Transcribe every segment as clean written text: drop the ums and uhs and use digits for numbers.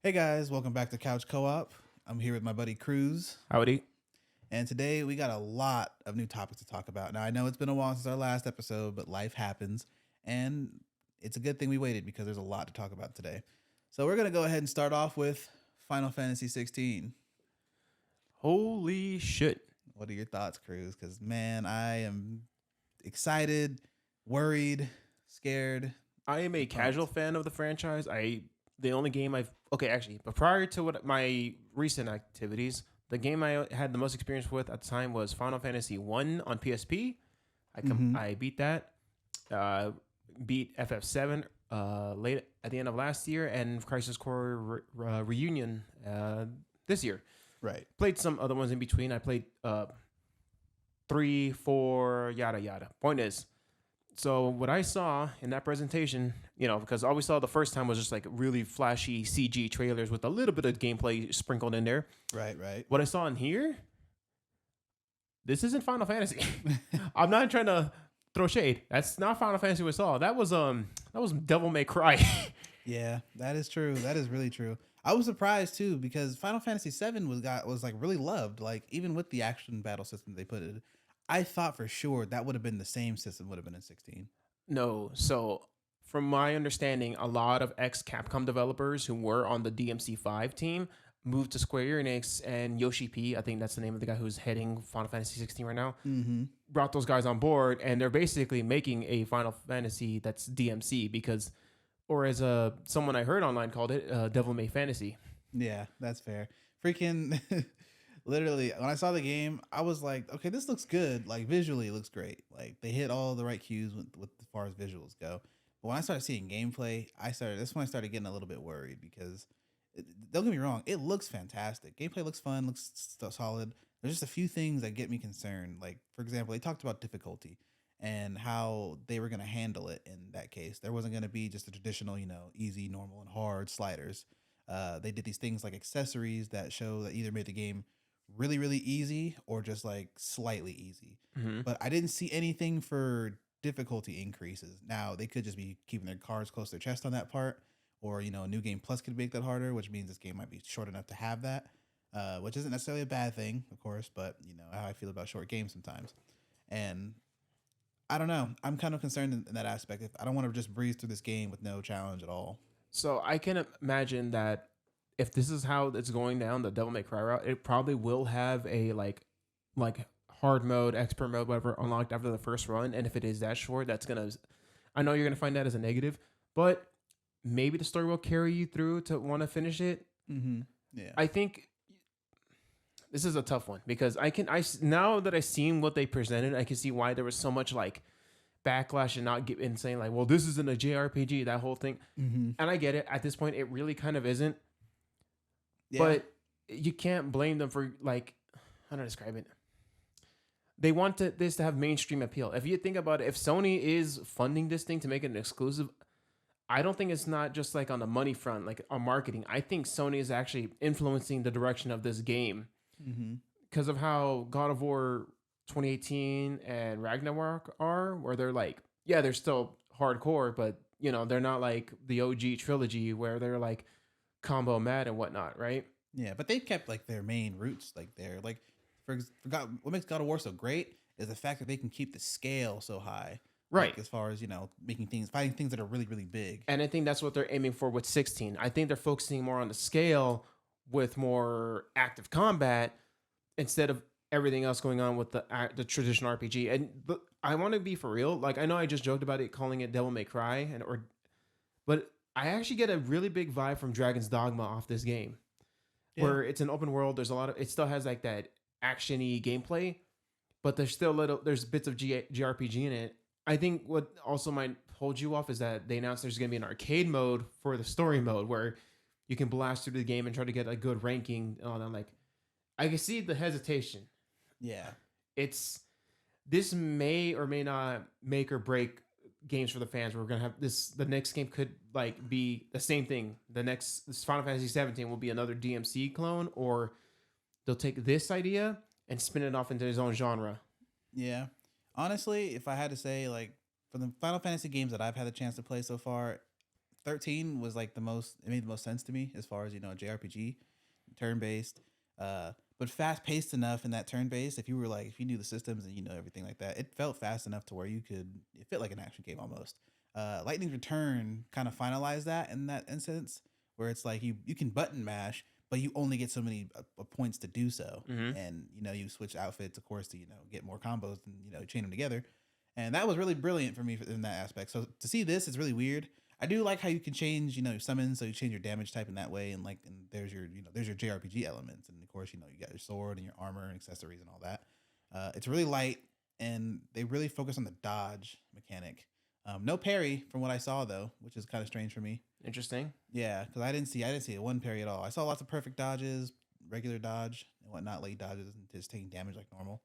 Hey guys, welcome back to Couch Co-op. I'm here with my buddy Cruz, Howdy. and today we got a lot of new topics to talk about. Now I know it's been a while since our last episode, but life happens, and it's a good thing we waited because there's a lot to talk about today. So we're gonna go ahead and start off with Final Fantasy 16. Holy shit. What are your thoughts, Cruz? Because man, I am excited, worried, scared, I am a and casual pumped. fan of the franchise. The only game I've actually, but prior to what my recent activities, the game I had the most experience with at the time was Final Fantasy 1 on PSP. Mm-hmm. I beat that. Uh beat FF7 late at the end of last year and Crisis Core Reunion this year. Right. Played some other ones in between. I played 3, 4, yada yada. Point is, so what I saw in that presentation, because all we saw the first time was just like really flashy CG trailers with a little bit of gameplay sprinkled in there. Right. Right. What I saw in here, this isn't Final Fantasy. I'm not trying to throw shade. That's not Final Fantasy we saw. That was Devil May Cry. Yeah, that is true. That is really true. I was surprised too because Final Fantasy VII was like really loved. Like even with the action battle system they put it, I thought for sure that would have been the same system would have been in 16. No, so from my understanding, a lot of ex Capcom developers who were on the DMC5 team moved to Square Enix, and Yoshi P, I think that's the name of the guy who's heading Final Fantasy 16 right now, Mm-hmm. brought those guys on board, and they're basically making a Final Fantasy that's DMC because, or as someone I heard online called it, Devil May Fantasy. Yeah, that's fair. Freaking literally when I saw the game, I was like, okay, this looks good. Like visually, it looks great. Like they hit all the right cues with as far as visuals go. But when I started seeing gameplay, that's when I started getting a little bit worried because don't get me wrong, it looks fantastic. Gameplay looks fun, looks solid. There's just a few things that get me concerned. Like for example, they talked about difficulty and how they were going to handle it in that case. There wasn't going to be just the traditional, easy, normal, and hard sliders. They did these things like accessories that show that either made the game really, really easy or just like slightly easy. Mm-hmm. But I didn't see anything for difficulty increases. Now they could just be keeping their cards close to their chest on that part, or New Game Plus could make that harder, which means this game might be short enough to have that. Which isn't necessarily a bad thing, of course, but you know how I feel about short games sometimes. And I don't know. I'm kind of concerned in that aspect. If I don't want to just breeze through this game with no challenge at all. So I can imagine that if this is how it's going down the Devil May Cry route, it probably will have a like hard mode, expert mode, whatever unlocked after the first run. And if it is that short, that's gonna. I know you're gonna find that as a negative, but maybe the story will carry you through to want to finish it. Mm-hmm. Yeah. I think this is a tough one because now that I've seen what they presented, I can see why there was so much like backlash and not get and saying like, well, this isn't a JRPG, that whole thing. Mm-hmm. And I get it. At this point, it really kind of isn't. Yeah. But you can't blame them for like, how do I describe it? They want this to have mainstream appeal. If you think about it, if Sony is funding this thing to make it an exclusive, I don't think it's not just like on the money front, like on marketing. I think Sony is actually influencing the direction of this game Mm-hmm. because of how God of War 2018 and Ragnarok are, where they're like, yeah, they're still hardcore, but they're not like the OG trilogy where they're like combo mad and whatnot, right? Yeah, but they've kept like their main roots, like they're like for God, what makes God of War so great is the fact that they can keep the scale so high, Right. like as far as fighting things that are really really big. And I think that's what they're aiming for with 16. I think they're focusing more on the scale with more active combat instead of everything else going on with the traditional RPG. And I want to be for real. Like I know I just joked about it, calling it Devil May Cry, but I actually get a really big vibe from Dragon's Dogma off this game, where it's an open world. There's a lot of it still has like that actiony gameplay, but there's bits of JRPG in it. I think what also might hold you off is that they announced there's going to be an arcade mode for the story mode where you can blast through the game and try to get a good ranking on. I'm like, I can see the hesitation. Yeah, It's this may or may not make or break games for the fans. We're gonna have this. The next game could like be the same thing. This Final Fantasy 17 will be another DMC clone, or they'll take this idea and spin it off into his own genre. yeah. Honestly, if I had to say, like for the Final Fantasy games that I've had the chance to play so far, 13 was like it made the most sense to me as far as, JRPG, turn based, but fast paced enough in that turn based. If you knew the systems and everything like that, it felt fast enough to where it felt like an action game almost. Lightning Return kind of finalized that in that instance where it's like you can button mash, but you only get so many points to do so. Mm-hmm. And you switch outfits, of course, to get more combos and chain them together. And that was really brilliant for me in that aspect. So to see this, it's really weird. I do like how you can change, summons, so you change your damage type in that way, and there's your JRPG elements, and of course, you got your sword and your armor and accessories and all that. It's really light, and they really focus on the dodge mechanic. No parry from what I saw though, which is kind of strange for me. Interesting. Yeah, because I didn't see a one parry at all. I saw lots of perfect dodges, regular dodge and whatnot, late dodges, and just taking damage like normal.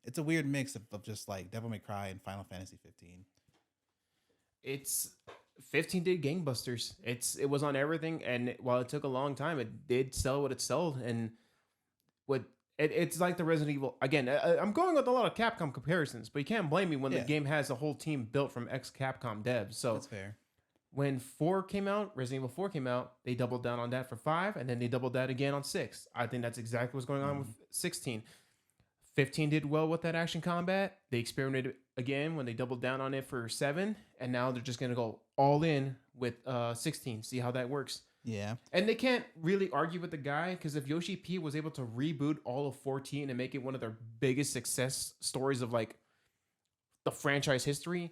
It's a weird mix of just like Devil May Cry and Final Fantasy 15. It's 15 did gangbusters. It was on everything, and while it took a long time, it did sell what it sold. And it's like the Resident Evil again. I'm going with a lot of Capcom comparisons, but you can't blame me when the game has a whole team built from ex Capcom devs. So that's fair. When 4 came out, Resident Evil 4 came out, they doubled down on that for 5, and then they doubled that again on 6. I think that's exactly what's going on with 16. 15 did well with that action combat. They experimented again when they doubled down on it for 7, and now they're just going to go all in with 16, see how that works. Yeah. And they can't really argue with the guy, because if Yoshi P was able to reboot all of 14 and make it one of their biggest success stories of like the franchise history,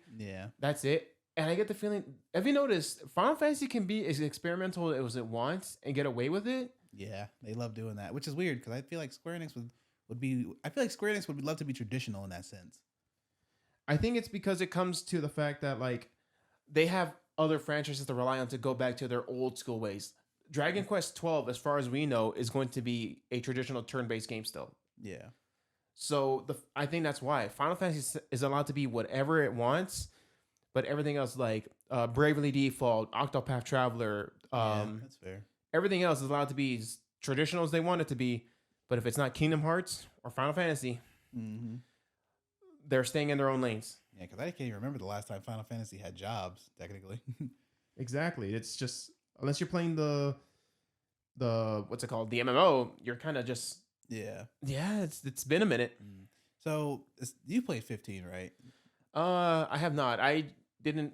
that's it. And I get the feeling, have you noticed, Final Fantasy can be as experimental as it wants and get away with it? Yeah, they love doing that, which is weird because I feel like Square Enix would love to be traditional in that sense. I think it's because it comes to the fact that like they have other franchises to rely on to go back to their old school ways. Dragon Quest 12, as far as we know, is going to be a traditional turn-based game still. Yeah. So I think that's why Final Fantasy is allowed to be whatever it wants. But everything else, like Bravely Default, Octopath Traveler, that's fair. Everything else is allowed to be as traditional as they want it to be. But if it's not Kingdom Hearts or Final Fantasy, they're staying in their own lanes. Yeah, because I can't even remember the last time Final Fantasy had jobs, technically. Exactly. It's just, unless you're playing the what's it called? The MMO, you're kind of just... Yeah. Yeah, it's been a minute. So, you played 15, right? I have not. I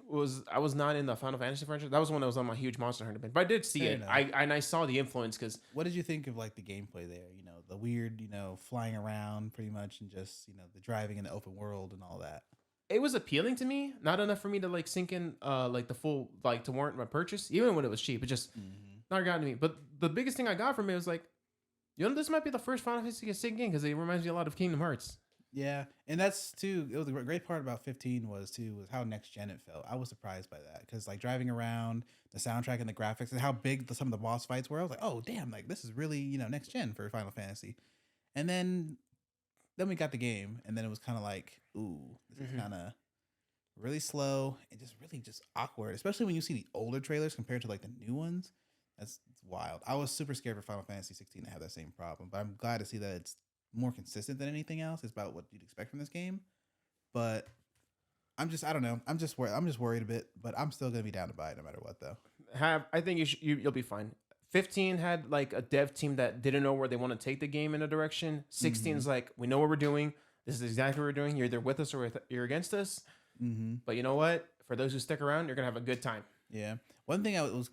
was not in the Final Fantasy franchise. That was when I was on my huge Monster Hunter binge. But I did see it. I saw the influence because. What did you think of like the gameplay there? The weird, flying around pretty much, and just the driving in the open world and all that. It was appealing to me. Not enough for me to like sink in like the full like to warrant my purchase, even when it was cheap. It just not gotten to me. But the biggest thing I got from it was like, this might be the first Final Fantasy to sink in because it reminds me a lot of Kingdom Hearts. Yeah, and that's too. It was a great part about 15 was how next gen it felt. I was surprised by that because like driving around, the soundtrack and the graphics, and how big some of the boss fights were. I was like, oh damn, like this is really next gen for Final Fantasy. And then we got the game, and then it was kind of like, ooh, this is kind of really slow and just really just awkward, especially when you see the older trailers compared to like the new ones. That's wild. I was super scared for Final Fantasy 16 to have that same problem, but I'm glad to see that it's more consistent than anything else. It's about what you'd expect from this game. But I don't know. I'm just worried a bit, but I'm still gonna be down to buy it no matter what though. I think you'll be fine. 15 had like a dev team that didn't know where they want to take the game in a direction. 16 is like, we know what we're doing. This is exactly what we're doing. You're either with us or you're against us. But you know what? For those who stick around, you're gonna have a good time. Yeah. One thing I was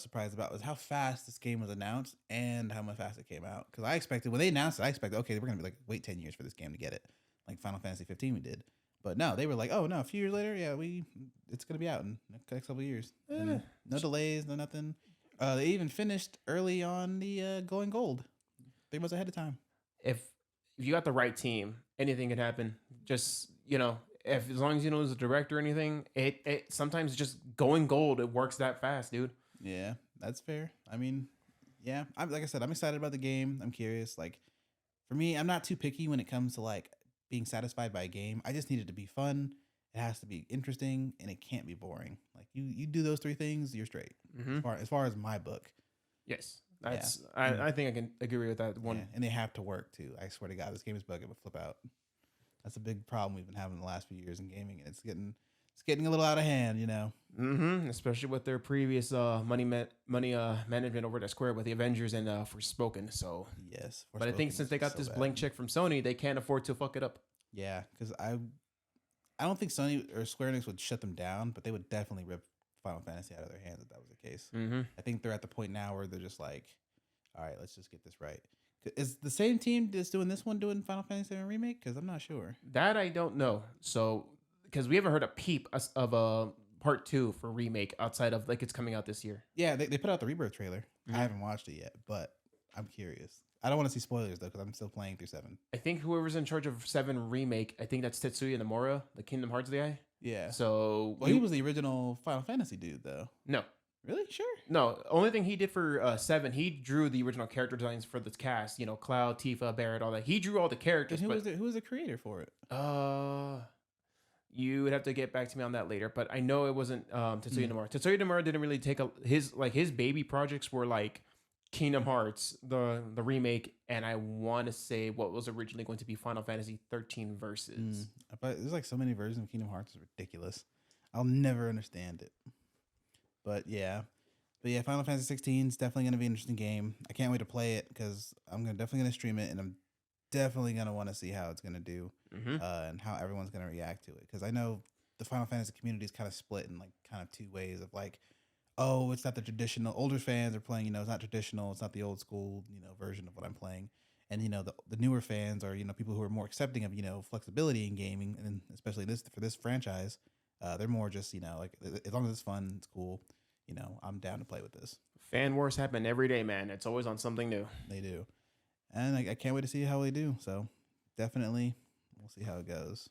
surprised about was how fast this game was announced and how much fast it came out. Because I expected, when they announced it, okay, we're going to be like, wait 10 years for this game to get it. Like Final Fantasy 15 we did. But no, they were like, oh no, a few years later, yeah, it's going to be out in the next couple of years. No delays, no nothing. They even finished early on the going gold. 3 months ahead of time. If you got the right team, anything can happen. Just, as long as you know there's a director or anything, it sometimes just going gold, it works that fast, dude. Yeah, that's fair. I mean, yeah, like I said, I'm excited about the game. I'm curious. Like, for me, I'm not too picky when it comes to like being satisfied by a game. I just need it to be fun. It has to be interesting, and it can't be boring. Like you do those 3 things, you're straight. As far as my book. Yes, that's. Yeah. I think I can agree with that one. Yeah, and they have to work too. I swear to God, this game is bugging with flip out. That's a big problem we've been having the last few years in gaming, and it's it's getting a little out of hand, Especially with their previous money management over at Square with the Avengers and Forspoken. So, Yes, but I think Forspoken since is they got so this bad. blank check from Sony, they can't afford to fuck it up. Yeah, because I don't think Sony or Square Enix would shut them down, but they would definitely rip Final Fantasy out of their hands if that was the case. Mm-hmm. I think they're at the point now where they're just like, all right, let's just get this right. Is the same team that's doing this one doing Final Fantasy VII Remake? Because I'm not sure. That I don't know. So, because we haven't heard a peep of a part 2 for remake outside of like it's coming out this year. Yeah, they put out the Rebirth trailer. Mhm. I haven't watched it yet, but I'm curious. I don't want to see spoilers though, because I'm still playing through 7. I think whoever's in charge of 7 remake, I think that's Tetsuya Nomura, the Kingdom Hearts guy. Yeah. So, Well, he was the original Final Fantasy dude, though. no. Really? Sure. No, only thing he did for 7, he drew the original character designs for the cast. Cloud, Tifa, Barrett, all that. He drew all the characters. And who was the creator for it? You would have to get back to me on that later. But I know it wasn't Tetsuya Nomura. Tetsuya Nomura didn't really take his baby projects were like Kingdom Hearts, the remake, and I want to say what was originally going to be Final Fantasy 13 Versus. But there's like so many versions of Kingdom Hearts. It's ridiculous. I'll never understand it. But yeah, Final Fantasy 16 is definitely going to be an interesting game. I can't wait to play it because I'm definitely going to stream it, and I'm definitely going to want to see how it's going to do and how everyone's going to react to it. Because I know the Final Fantasy community is kind of split in like kind of 2 ways of like, oh, it's not the traditional. Older fans are playing, it's not traditional. It's not the old school, version of what I'm playing. And, the newer fans are, people who are more accepting of, flexibility in gaming, and especially for this franchise. They're more just, like, as long as it's fun, it's cool, I'm down to play with this. Fan wars happen every day, man. It's always on something new. They do. And I can't wait to see how they do. So definitely we'll see how it goes.